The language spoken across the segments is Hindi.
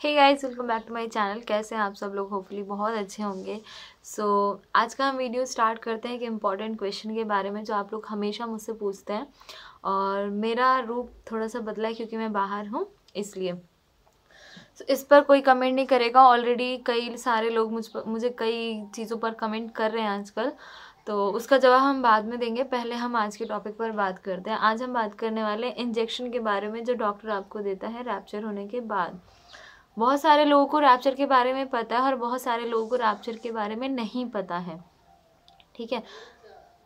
Hey guys, welcome back to my channel. कैसे हैं आप सब लोग? होपफुली बहुत अच्छे होंगे। आज का हम वीडियो स्टार्ट करते हैं कि इम्पॉर्टेंट क्वेश्चन के बारे में जो आप लोग हमेशा मुझसे पूछते हैं। और मेरा रूप थोड़ा सा बदला है क्योंकि मैं बाहर हूँ, इसलिए इस पर कोई कमेंट नहीं करेगा। ऑलरेडी कई सारे लोग मुझे कई चीज़ों पर कमेंट कर रहे हैं आजकल, तो उसका जवाब हम बाद में देंगे। पहले हम आज के टॉपिक पर बात करते हैं। आज हम बात करने वाले हैं इंजेक्शन के बारे में जो डॉक्टर आपको देता है रैप्चर होने के बाद। बहुत सारे लोगों को रैप्चर के बारे में पता है और बहुत सारे लोगों को रैप्चर के बारे में नहीं पता है, ठीक है।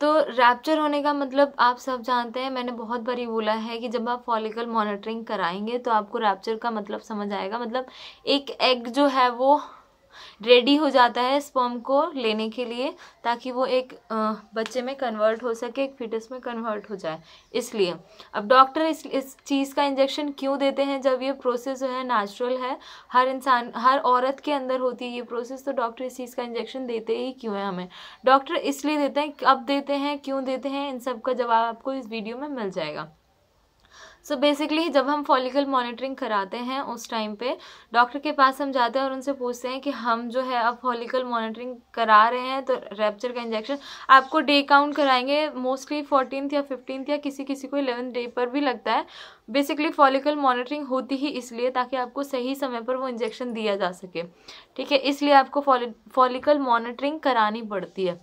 तो रैप्चर होने का मतलब आप सब जानते हैं, मैंने बहुत बारी बोला है कि जब आप फॉलिकल मॉनिटरिंग कराएंगे तो आपको रैप्चर का मतलब समझ आएगा। मतलब एक एग जो है वो रेडी हो जाता है स्पर्म को लेने के लिए, ताकि वो एक बच्चे में कन्वर्ट हो सके, एक फीटस में कन्वर्ट हो जाए। इसलिए अब डॉक्टर इस चीज़ का इंजेक्शन क्यों देते हैं? जब ये प्रोसेस जो है नेचुरल है, हर औरत के अंदर होती है ये प्रोसेस, तो डॉक्टर इस चीज़ का इंजेक्शन देते ही क्यों है हमें? डॉक्टर इसलिए देते हैं, कब देते हैं, क्यों देते हैं, इन सब का जवाब आपको इस वीडियो में मिल जाएगा। बेसिकली जब हम फॉलिकल मॉनिटरिंग कराते हैं उस टाइम पे डॉक्टर के पास हम जाते हैं और उनसे पूछते हैं कि हम जो है अब फॉलिकल मॉनिटरिंग करा रहे हैं, तो रैप्चर का इंजेक्शन आपको डे काउंट कराएंगे। मोस्टली 14th या 15th या किसी को 11th डे पर भी लगता है। बेसिकली फॉलिकल मॉनिटरिंग होती ही इसलिए ताकि आपको सही समय पर वो इंजेक्शन दिया जा सके, ठीक है। इसलिए आपको फॉलिकल मॉनिटरिंग करानी पड़ती है।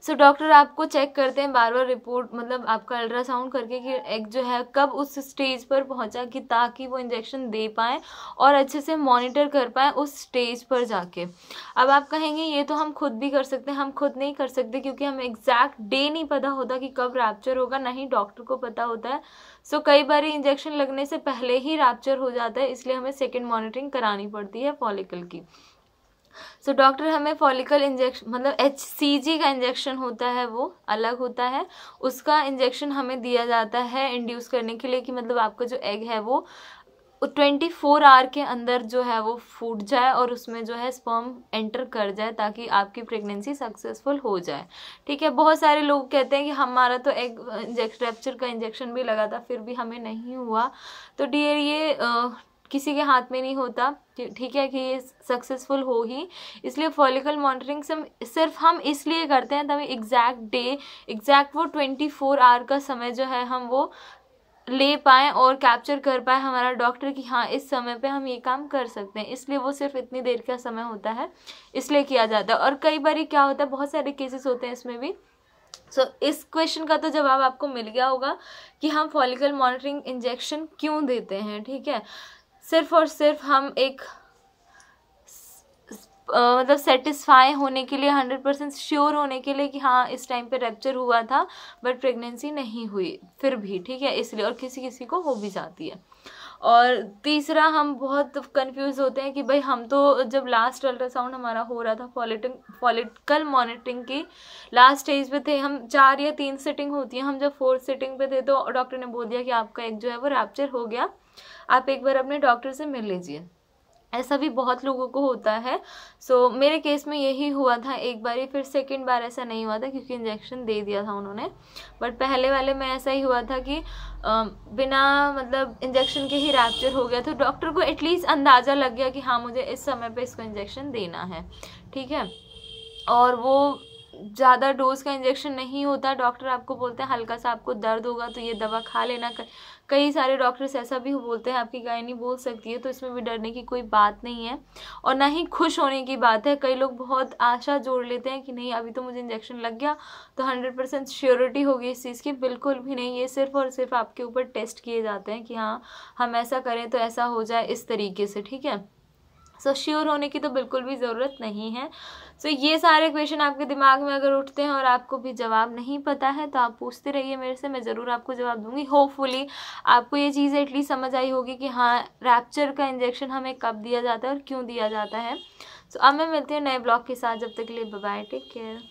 डॉक्टर आपको चेक करते हैं बार बार रिपोर्ट, मतलब आपका अल्ट्रासाउंड करके कि एग जो है कब उस स्टेज पर पहुंचा कि ताकि वो इंजेक्शन दे पाएँ और अच्छे से मॉनिटर कर पाएँ उस स्टेज पर जाके। अब आप कहेंगे ये तो हम खुद भी कर सकते हैं। हम खुद नहीं कर सकते क्योंकि हमें एग्जैक्ट डे नहीं पता होता कि कब रैप्चर होगा, ना ही डॉक्टर को पता होता है। कई बार इंजेक्शन लगने से पहले ही रैप्चर हो जाता है, इसलिए हमें सेकेंड मॉनिटरिंग करानी पड़ती है फॉलिकल की। डॉक्टर हमें फॉलिकल इंजेक्शन, मतलब HCG का इंजेक्शन होता है, वो अलग होता है। उसका इंजेक्शन हमें दिया जाता है इंड्यूस करने के लिए कि मतलब आपका जो एग है वो 24 आवर के अंदर जो है वो फूट जाए और उसमें जो है स्पर्म एंटर कर जाए, ताकि आपकी प्रेगनेंसी सक्सेसफुल हो जाए, ठीक है। बहुत सारे लोग कहते हैं कि हमारा तो एग रैप्चर का इंजेक्शन भी लगा था फिर भी हमें नहीं हुआ। तो डियर, ये किसी के हाथ में नहीं होता, ठीक है, कि ये सक्सेसफुल हो ही। इसलिए फॉलिकल मॉनिटरिंग सिर्फ हम इसलिए करते हैं तभी एग्जैक्ट डे, एग्जैक्ट वो 24 आवर का समय जो है हम वो ले पाएँ और कैप्चर कर पाए हमारा डॉक्टर कि हाँ इस समय पे हम ये काम कर सकते हैं। इसलिए वो सिर्फ इतनी देर का समय होता है, इसलिए किया जाता है। और कई बार क्या होता है, बहुत सारे केसेस होते हैं इसमें भी। इस क्वेश्चन का तो जवाब आपको मिल गया होगा कि हम फॉलिकल मॉनिटरिंग इंजेक्शन क्यों देते हैं, ठीक है। सिर्फ और सिर्फ हम एक मतलब सेटिस्फाई होने के लिए, 100% श्योर होने के लिए कि हाँ इस टाइम पे रैप्चर हुआ था बट प्रेगनेंसी नहीं हुई फिर भी, ठीक है, इसलिए। और किसी को हो भी जाती है। और तीसरा, हम बहुत कंफ्यूज होते हैं कि भाई हम तो जब लास्ट अल्ट्रासाउंड हमारा हो रहा था फॉलिकल मॉनिटरिंग की लास्ट स्टेज पे थे, हम 4 या 3 सिटिंग होती है, हम जब 4th सिटिंग पे थे तो डॉक्टर ने बोल दिया कि आपका एक जो है वो रैप्चर हो गया, आप एक बार अपने डॉक्टर से मिल लीजिए। ऐसा भी बहुत लोगों को होता है। मेरे केस में यही हुआ था एक बारी, फिर सेकंड बार ऐसा नहीं हुआ था क्योंकि इंजेक्शन दे दिया था उन्होंने। बट पहले वाले में ऐसा ही हुआ था कि बिना मतलब इंजेक्शन के ही रैप्चर हो गया। तो डॉक्टर को एटलीस्ट अंदाज़ा लग गया कि हाँ मुझे इस समय पे इसको इंजेक्शन देना है, ठीक है। और वो ज़्यादा डोज का इंजेक्शन नहीं होता। डॉक्टर आपको बोलते हैं हल्का सा आपको दर्द होगा तो ये दवा खा लेना। कई सारे डॉक्टर्स ऐसा भी बोलते हैं, आपकी गायनी बोल सकती है, तो इसमें भी डरने की कोई बात नहीं है और ना ही खुश होने की बात है। कई लोग बहुत आशा जोड़ लेते हैं कि नहीं अभी तो मुझे इंजेक्शन लग गया तो 100% श्योरिटी होगी इस चीज़ की। बिल्कुल भी नहीं, ये सिर्फ और सिर्फ आपके ऊपर टेस्ट किए जाते हैं कि हाँ हम ऐसा करें तो ऐसा हो जाए, इस तरीके से, ठीक है। श्योर होने की तो बिल्कुल भी ज़रूरत नहीं है। ये सारे क्वेश्चन आपके दिमाग में अगर उठते हैं और आपको भी जवाब नहीं पता है तो आप पूछते रहिए मेरे से, मैं ज़रूर आपको जवाब दूंगी। होपफुली आपको ये चीज़ एटलीस्ट समझ आई होगी कि हाँ रैप्चर का इंजेक्शन हमें कब दिया जाता है और क्यों दिया जाता है। अब मैं मिलती हूँ नए ब्लॉग के साथ, जब तक के लिए बाय बाय, टेक केयर।